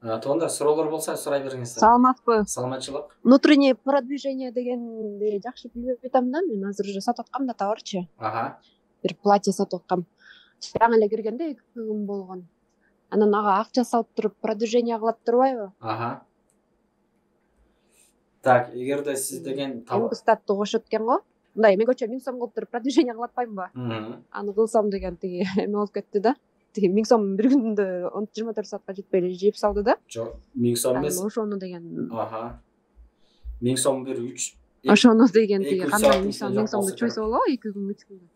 Туугандар, суроолор болсо сурай бериңиздер. Саламатпы. Саламатчылык. Внутреннее продвижение дегенди жакшы билбей атам да. Мен азыр уже сатып аткам да товарчы. Бир платье сатып аткам. Жаңы эле киргенде 2 күн болгон. Анан ага акча салып туруп продвижение кылып турбайбы? Так, эгерде сиз деген Кстати, кошот экен го. Мындай мегачө 1000 сом кылып туруп продвижение кылып атпаймынбы? Аны кылсам деген тиги эме болуп кетти да. Тиги 1000 сом бир күндө 24 саатка жетпей эле жеп салды да. Жок, 1000 сом эмес. Ошону деген. 1000 сом бир 3. Ошону деген тиги кандай 1000 сомду чойсо болобу 2 күн 3 күндө.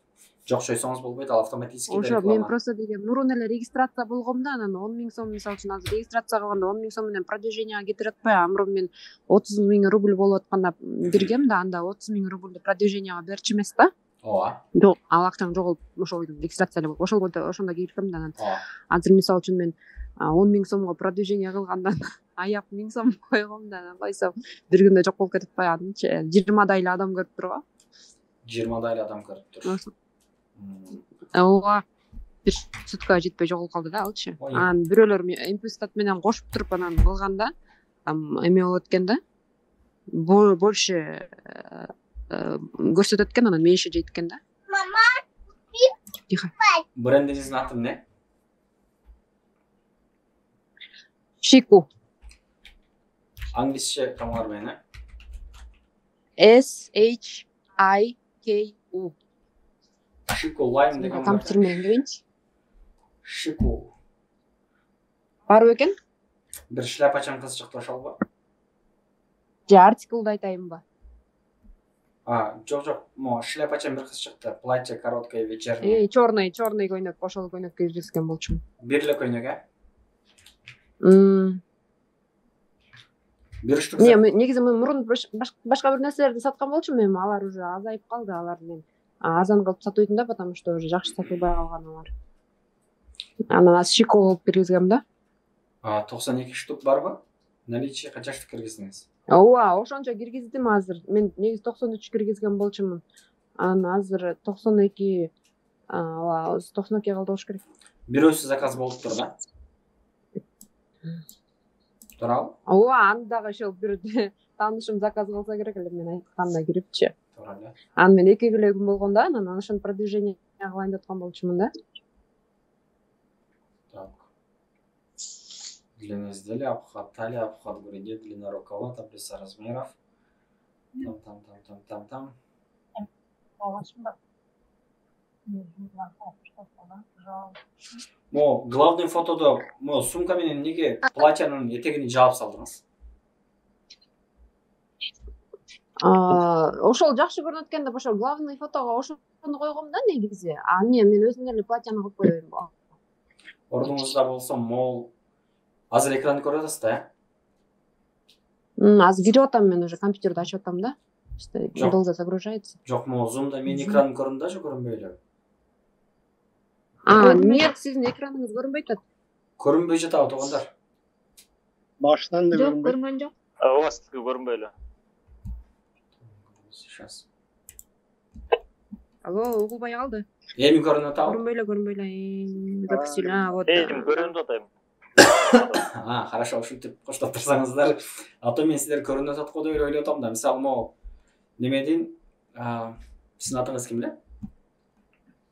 Жок, чойсоңуз болбойт, ал автоматически реклама. Ошо мен просто деген мурун эле регистрация болгом да, анан 10 000 сом мисалы үчүн азыр регистрация кылганда 10 000 сом менен продвижениега кетирип атпайбы? Мурун мен 30 000 рубль болуп атканда биргем да, анда 30 000 рубльду продвижениега берчү эмес да. Ооба. Жок, ал акчаң жоголуп ошол регистрация эле болуп, ошол бойдо ошондо киргем да анан. Азыр мисалы үчүн мен 10 000 сомго продвижение кылгандан аяп 1000 сом койгом да, анан койсом бир күндө жок болуп кетип атпайбы? 20 эле адам көрүп турбу? 20 эле адам көрүп тур. Ооба. Бир суткага жетпей жоголуп калды да алчы. Анан бирөөлөр импульстат менен кошуп туруп анан кылганда эме болот экен да. Больше көрсөтөт экен, анан меньше жейт экен да. Мама. Тихо. Брендиңиздин аты эмне? Шику. Англисче тамалар менен, SHIKU. Шику лайм деген компьютер менен кебейинчи. Шику. Барбы экен? Бир шляпачан кыз чыкты ошолбу? Же артиклды айтайынбы? Жок, мо шляпачан бир кыз чыкты. Платье короткое вечернее. Чёрный көйнөк, ошол көйнөк кийгизген болчумун. Бир эле көйнөк, Бир штук. Негизи мен мурун башка бир нерселерди саткан болчумун, эми алар уже азайып калды, алар мен азан кылып сатып да, потому что уже жакшы сатылбай калган алар. Анан аз шико кылып киргизгем да. 92 штук барбы? Наличие канча штук киргиздиңиз? Ооба, ошончо киргиздим азыр. Мен негизи 93 киргизген болчумун. Анан азыр 92, 92 калды болуш керек. Бирөөсү заказ болуп тур да? Туурабы? Ооба, андагы ошол бир таанышым заказ кылса керек эле, мен айтканда кирипчи. Туура эле. Анан мен 2 күн болгондо анан ошону продвижение кылайын деп аткан болчумун да. Так. Длина изделия, обхват талии, обхват груди, длина рукава, таблица размеров. Там. Мо главный фотодо мо сумка менен неге платьянын этегин жаап салдыңыз? Ошол жакшы көрүнөт экен деп ошол главный фотого ошону койгом да негизи. Эмне мен өзүм эле платьяны кылып коёюн. Ордуңузда болсо мол азыр экранды көрүп атасыз да, Азыр кирип атам, мен уже компьютерди ачып атам да. Долго загружается. Жок, мо зумда мен экранын көрдүм да, же көрүнбөй эле? Нет, сиздин экраныңыз көрүнбөй атат. Көрүнбөй жатабы туугандар? Башынан да көрүнбөй. Жок, көрүнгөн жок. Ооба, сизге көрүнбөй эле. Сейчас. Алло, угулбай калды. Эми көрүнүп атабы? Көрүнбөй эле. Запустили. Вот. Эми көрүнүп атайм. Хорошо, ушинтип коштоп турсаңыздар. Ато мен сиздер көрүнүп атат го деп ойлоп атам да. Мисалы, мо немедин сиздин атыңыз ким эле?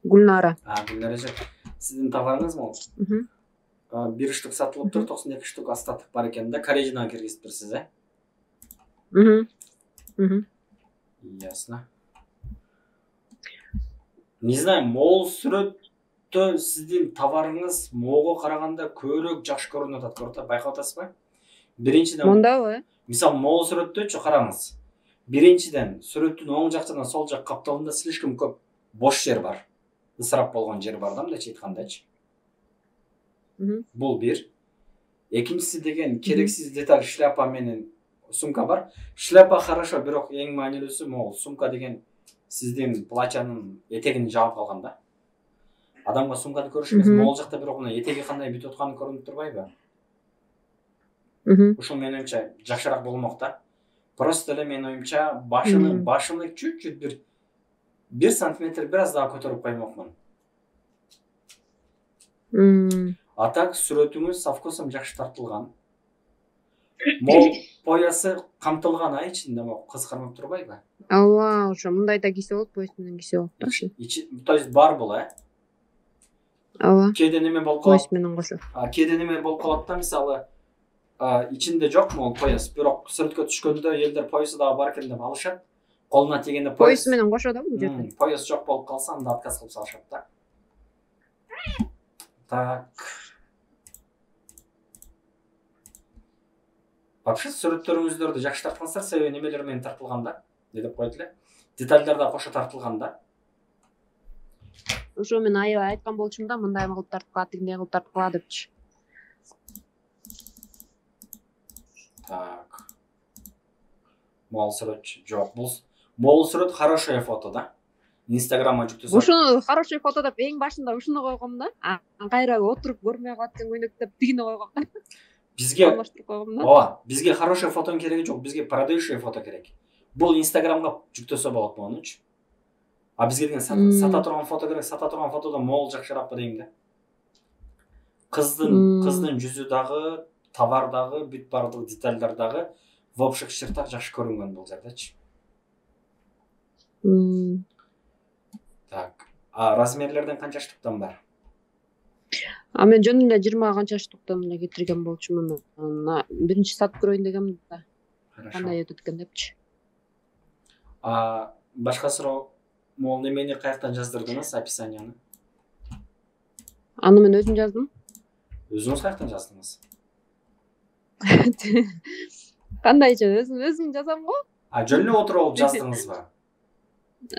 Гүлнара. Гүлнара эже. Сиздин товарыңыз мо? Бир штук сатылып тур, 92 штук остаток бар экен да, коррежинаға киргизиптирсиз, Ясно. Не знаю, мол сүрөттө сиздин товарыңыз моого караганда көбүрөөк жакшы көрүнүп атат, байкап атасызбы? Биринчиден, Мондабы? Мисалы, мол сүрөттөчү караңыз. Биринчиден, сүрөттүн оң жак жана сол жак капталында слишком көп бош жер бар. Ысырап болгон жер бар да, мындайча айткандачы. Бул бир. Экинчиси деген керексиз деталь шляпа менен сумка бар. Шляпа хорошо, бирок эң маанилүүсү могул сумка деген сиздин платьянын этегин жаап калган да. Адамга сумканы көрүш эмес, могул жакта бирок мына этеги кандай бүтүп атканы көрүнүп турбайбы? Ушул менин оюмча жакшыраак болмок да. Просто эле менин оюмча башыны чуть-чуть бир сантиметр бир аз дагы көтөрүп коймокмун. А так сүрөтүңүз со вкусом жакшы тартылган. Мол поясы камтылган ичинде могу кызкырынып турбайбы? ооба ошо мындай да кийсе болот, пояс менен кийсе болот да ошо. То есть бар бул, ооба. Кээде неме болуп Пояс калат? менен кошо. Кээде неме болуп калат да, мисалы, ичинде жок могул пояс, бирок сүрөткө түшкөндө элдер поясы дагы бар экен деп алышат. Колуна тигенде Пояс менен кошо да бул жерде. Пояс жок болуп калса, анда отказ кылып салышат да. Так. Вообще сүрөттөрүңүздөрдү жакшы тарткансыздар, себеби немелер менен тартылган да. Не деп коет эле? Детальдар да кошо тартылган да. Ошо мен аябай айткан болчумун да, мындай кылып тарткыла, тигиндей кылып тарткыла депчи. Так. Мол сүрөт жок. Мол сүрөт хорошее фото да. Инстаграмга жүктөсөң. Ушуну хороший фото деп эң башында ушуну койгом да. Кайра отуруп көрмөй калат экен көйнөк деп тигини койгом. Бизге алмаштырып койгом да. ооба, бизге хороший фотонун кереги жок, бизге продающий фото керек. Бул Инстаграмга жүктөсө болот монучу. А бизге деген сата турган фото керек, сата турган фотодон мол жакшыракпы дейм да. Кыздын жүзү дагы, товар дагы, бүт бардык детальдар дагы в общих чертах жакшы көрүнгөн бул жердечи. Так. Размерлерден канча штуктан бар? Мен жөн эле 20 канча штуктан эле кетирген болчумун. Биринчи сатып көрөйүн дегем да. Кандай өтөт экен депчи. Башка суроо, мол немени каяктан жаздырдыңыз, описанияны? Аны мен өзүм жаздым. Өзүңүз каяктан жаздыңыз? Кандайча өзүм жазам го? Жөн эле отуруп алып жаздыңызбы?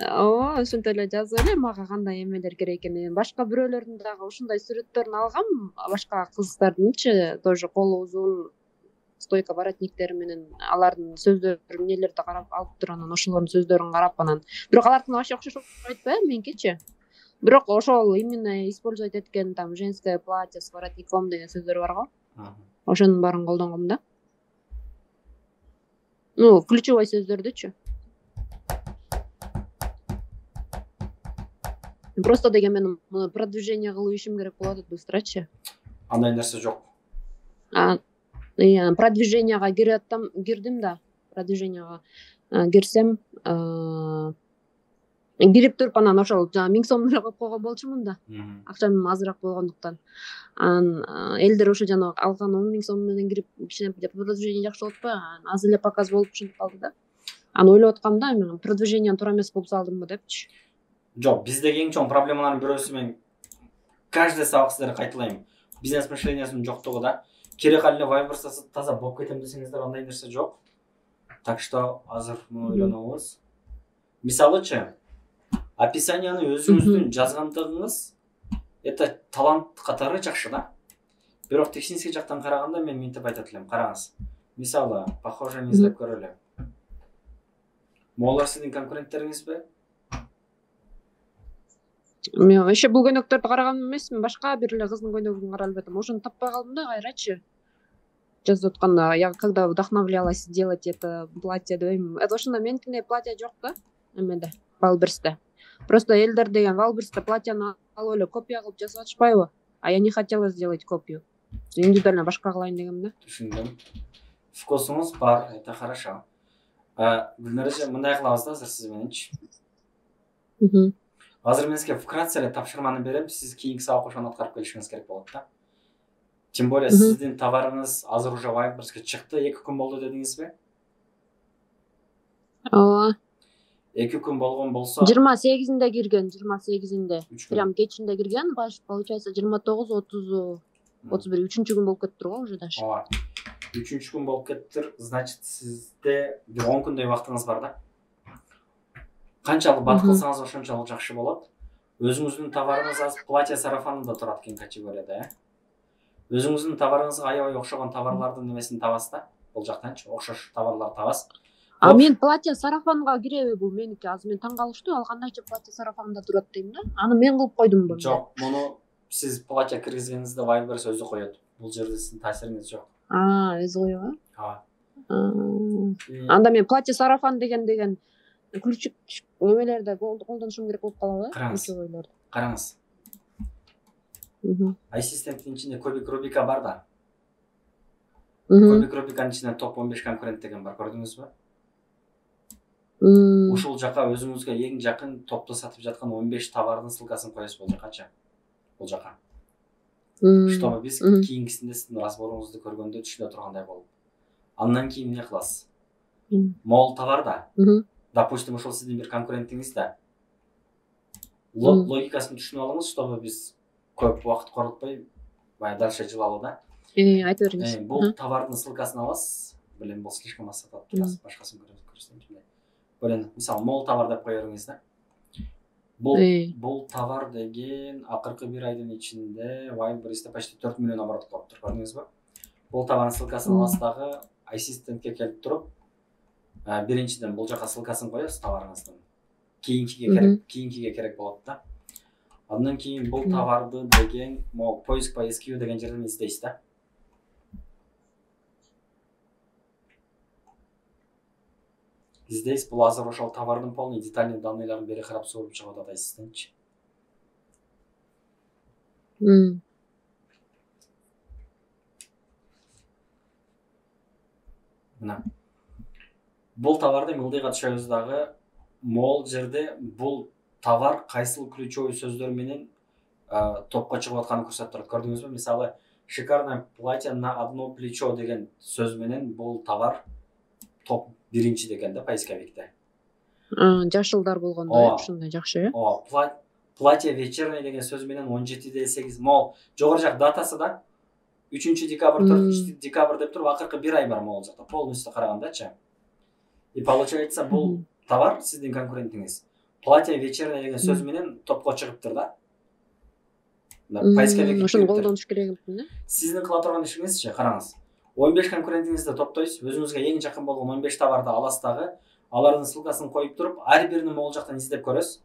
Ооба, ошентип эле жазып эле мага кандай эмелер керек экенин. Башка бирөөлөрдүн дагы ушундай сүрөттөрүн алгам, башка кыздардынчы, тоже колу узун, стойка воротниктери менен алардын сөздөрүн, эмнелерди карап алып туруп, анан ошолордун сөздөрүн карап, анан бирок алардыкына вообще окшошпойт да меникичи. Бирок ошол именно использовать эткен там женское платье с воротником деген сөздөр бар го. Ошонун баарын колдонгом да. Ну, ключевой сөздөрдүчү. Просто деген мен продвижение кылып ишим керек болот быстрочу. Андай нерсе жок. Продвиженияга кирдим да. Продвиженияга кирсем, кирип туруп анан ошол 1000 сом эле коюп койгон болчумун да. Акчам азыраак болгондуктан. Анан элдер ошо жана алган 10.000 сом менен кирип продвижение жакшы болуп атпайбы? Аз эле показ болуп ушинтип калды да. Аны ойлоп аткам да, мен продвижениени туура эмес кылып салдымбы депчи. Жок, биздеги эң чоң проблемалардын бирөөсү, мен каждый сабак сиздерге кайталайм. Бизнес мышлениесинин жоктугу да. Керек эле Viber'да таза болуп кетем десеңиздер, андай нерсе жок. Так что азыр муну ойлонобуз. Мисалычы, описанияны өзүңүздүн жазгандыгыңыз это талант катары жакшы да. Бирок технический жактан караганда мен мынтип айтат элем, караңыз. Мисалы, похоже издеп көрөлү. Молар сиздин конкуренттериңизби? Мен вообще бул көйнөктөрдү караган эмесмин, башка бир эле кыздын көйнөгүн каралып атам. Ошону таппай калдым да кайрачы. Жазып атканда, я когда вдохновлялась сделать это платье дейм. Это ошондо меникиндей платье жок да, эмеде, Валберсте. Просто элдер деген Валберсте платьяны алып эле копия кылып жасап атышпайбы? А я не хотела сделать копию. Индивидуально башка кылайын дегем да. Түшүндүм. Вкусуңуз бар, это хорошо. Гүлнар эже, мындай кылабыз да азыр сиз мененчи. Азыр мен сизге вкратце эле тапшырманы берем, сиз кийинки сабак ошону аткарып келишиңиз керек болот да. Тем более сиздин товарыңыз азыр уже Вайберске чыкты, 2 күн болду дедиңизби? Ооба. 2 күн болгон болсо 28-inde кирген, 28-inde. Прям кечинде кирген, получается 29, 30, 31, 3-күн болуп кетиптир го уже даже. Ооба. 3-күн болуп кетиптир, значит сизде бир 10 күндөй убактыңыз бар да. Канчалык бат кылсаңыз ошончолук жакшы болот. Өзүңүздүн товарыңыз аз платье сарафанында турат экен категорияда, Өзүңүздүн товарыңызга аябай окшогон товарлардын немесин табасыз да. Бул жактанчы окшош товарлар табасыз. Мен платье сарафанга киреби бул меники? Азыр мен таң калыштуу, ал кандайча платье сарафанда турат дейм да. Аны мен кылып койдумбу? Жок, муну сиз платье киргизгениңизде Вайберс өзү коет. Бул жерде сиздин таасириңиз жок. Өзү коёбу? Ооба. Анда мен платье сарафан деген ключик немелерди колдонушум керек болуп калабы? Караңыз. Ассистенттин ичинде көбүк рубрика бар да. Көбік рубриканың ішінен топ 15 конкурент деген бар, көрдіңіз бе? Ушул жаққа өзіңізге ең жақын топты сатып жатқан 15 товардың ссылкасын қоясыз бұл жаққа. Бұл жаққа. Чтобы біз кейінгісінде сіздің разборыңызды көргенде түсіне тұрғандай болып. Андан кейін не қыласыз? Мол товарда. Допустим, ушул сіздің бір конкурентіңіз да. Логикасын түсіне алыңыз, чтобы біз көп уақыт қорытпай, дальше жылалы да. Айтып беріңіз. Бұл товардың ссылкасын аласыз. Білем, бұл слишком асатады. Башқасын көрсетейін. Білен, мысалы, мол товар деп қойырыңыз да. Бұл товар деген ақырғы бір айдың ішінде Wildberries'те почти 4 миллион оборот қылып тұр, көрдіңіз бе? Бұл товардың ссылкасын аласыздағы ассистентке келіп тұрып, біріншіден бұл жаққа ссылкасын қоясыз товарыңыздың. Кейінкіге керек болады да. Одан кейін бұл товарды деген поиск по SQL деген жерден іздейсіз да. Здесь бұл азыр ошол товардың полный детальный данныйларын бері қарап сорып шығады ассистентчи. Мына. Бұл товардың ылдыйға түшөбүздагы мол жерде бұл товар кайсыл ключевой сөздөр менен топқа чыгып атканын көрсөтүп турат. Көрдүңүз бе? Мисалы, шикарное платье на одно плечо деген сөз менен бұл товар топ биринчи деген да поисковикте. Жашылдар болгондо ушундай жакшы, э? Платье вечерний деген сөз менен 17-8 мол жогору жак датасы да 3 декабрь 4 декабрь деп туруп акыркы бир ай бар могул жакта полностью карагандачы. И получается бул товар сиздин конкурентиңиз платье вечерний деген сөз менен топко чыгыптыр да. Поисковик ошону колдонуш керек экен да. Сиздин кыла турган ишиңизчи, караңыз. 15 конкурентиңизди топтойсуз, өзүңүзгө эң жакын болгон 15 товарды аласыз дагы, алардын ссылкасын коюп туруп, ар бирин могул жактан издеп көрөсүз.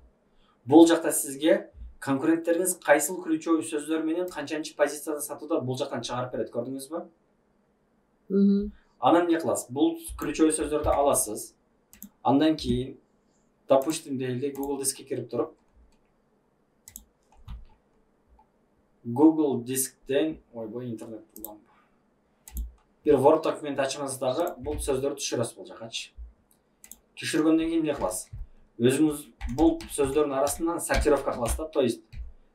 Бул жакта сизге конкуренттериңиз кайсыл ключевой сөздөр менен канчанчы позицияда сатууда бул жактан чыгарып берет, көрдүңүзбү? Анан эмне кыласыз? Бул ключевой сөздөрдү аласыз. Андан кийин, допустим, дейли Google Дискке кирип туруп, Google Дисктен, ойбой, интернет булам. Bir Word документ ачыңыздагы бул сөздөрдү түшүрөсүз бул жакачы. Түшүргөндөн кийин эмне кыласыз? Өзүңүз бул сөздөрдүн арасынан сортировка кыласыз да, то есть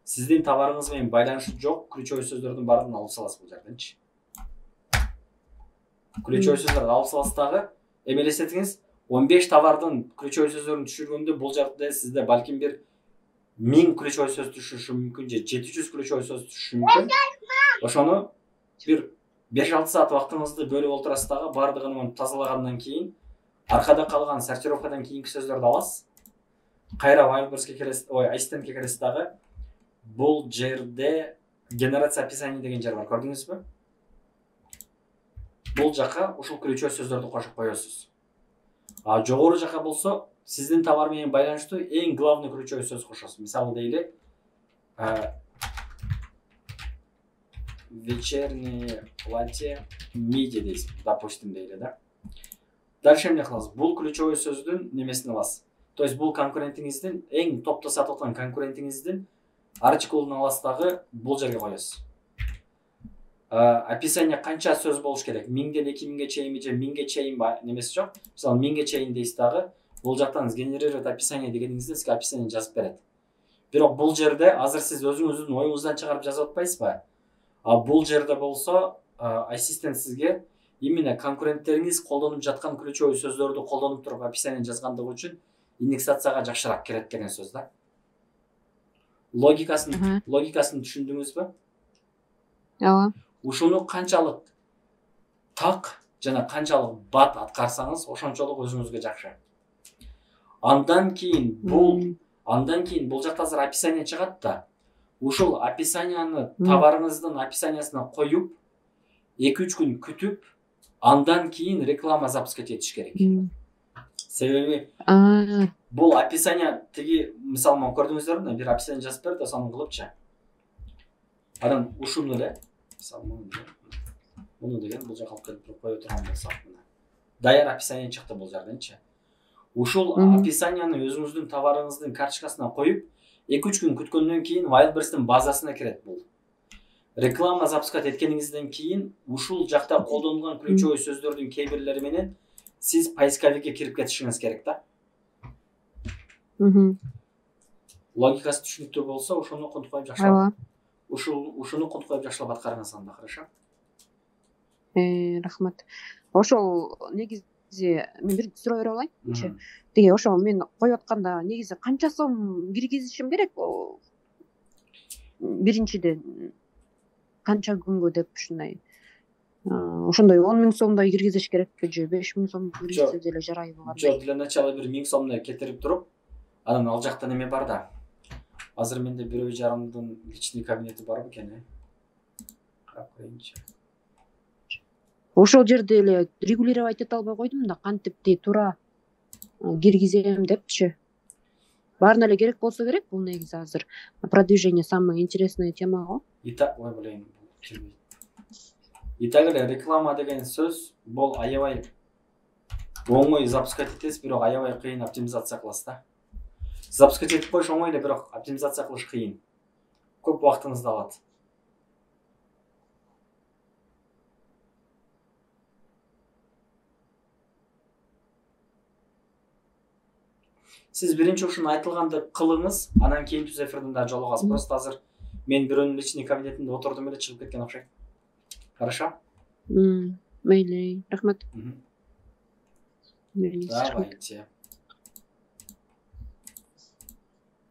сиздин товарыңыз менен байланышы жок ключевой сөздөрдүн баарын алып саласыз бул жерденчи. Ключевой сөздөрдү алып саласыз дагы, эмелесетиңиз 15 товардын ключевой сөздөрүн түшүргөндө бул жерде сизде балким бир 1000 ключевой сөз түшүшү мүмкүн, же 700 ключевой сөз түшүшү мүмкүн. Ошону бир 5-6 саат вактыңызды бөлүп олтурасыз дагы, бардыгын тазалагандан кийин аркада калган сортировкадан кийинки сөздөрдү аласыз. Кайра Wildberries'ке келесиз, ассистентке келесиз дагы. Бул жерде генерация описаний деген жер бар, көрдүңүзбү? Бул жака ушул ключевой сөздөрдү кошуп коесуз. А жогору жака болсо, сиздин товар менен байланыштуу эң главный ключевой сөз кошосуз. Мисалы дейли, вечернее платье миди дейсиз, допустим, дейли, да. Дальше эмне кыласыз? Бул ключевой сөздүн немесин аласыз. То есть бул конкурентиңиздин эң топто сатып аткан конкурентиңиздин артикулун аласыз дагы бул жерге коесуз. Описание канча сөз болуш керек? 1000ден 2000ге чейинби же 1000ге чейин немеси жок? Мисалы 1000ге чейин дейсиз дагы, бул жактан генерировать описание дегениңизде сизге описание жазып берет. Бирок бул жерде азыр сиз өзүңүздүн оюңуздан чыгарып жазып атпайсызбы? А бул жерде болсо ассистент сизге именно конкуренттериңиз колдонуп жаткан ключевой сөздөрдү колдонуп туруп описание жазгандыгы үчүн индексацияга жакшыраак келет деген сөз да. Логикасын түшүндүңүзбү? Ооба. Ушуну канчалык так жана канчалык бат аткарсаңыз, ошончолук өзүңүзгө жакшы. Андан кийин бул жакта азыр описание чыгат да. Ушул описанияны товарыңыздын описаниясына коюп, 2-3 күн күтүп, андан кийин реклама запуска этиш керек. Себеби бул описание тиги, мисалы мен көрдүңүздөрбү, бир описание жазып берди, сонун кылыпчы. Анан ушуну эле, мисалы муну деген бул жака алып келип кое турган болсак, мына даяр описание чыкты бул жерденчи. Ушул описанияны өзүңүздүн товарыңыздын карточкасына коюп, 2-3 күн күткөндөн кийин Wildberries'тин базасына кирет бул. реклама запускать эткениңизден кийин ушул жакта колдонулган ключевой сөздөрдүн кээ бирлери менен сиз поисковикке кирип кетишиңиз керек да. Логикасы түшүнүктүү болсо, ошону контуп коюп жакшылап. Ушуну контуп коюп жакшылап аткарыңыз анда, хорошо? Рахмат. Ошол негизи мен бир суроо бере алайынчы. Деге ошол мен коюп атканда негизи канча сом киргизишим керек? Биринчиден канча күнгө деп ушундай. Ошондой 10 000 сомдой киргизиш керекпи же 5 000 сом киргизсе деле жарайбы кандай? Жок, для начала бир 1000 сомдой кетирип туруп, анан ал жакта неме бар да. Азыр менде 1,5 личный кабинети бар бекен, Карап коеюнчу. Ошол жерде эле регулировать эте албай койдум да, кантип туура киргизем депчи. Баарына эле керек болсо керек, бул негизи азыр продвижение самая интересная тема го. Ой, блин, жүрбөйт. Итак эле реклама деген сөз бул аябай оңой запускать этесиз, бирок аябай кыйын оптимизация кыласыз да. Запускать этип коюш оңой эле, бирок оптимизация кылыш кыйын. Көп убактыңызды алат. Сиз биринчи ушуну айтылганды кылыңыз, анан кийин түз эфирден да жолугасыз. Просто азыр мен бирөөнүн личный кабинетинде отурдум эле, чыгып кеткен окшойт. Хорошо? Мейли, рахмат. Давайте.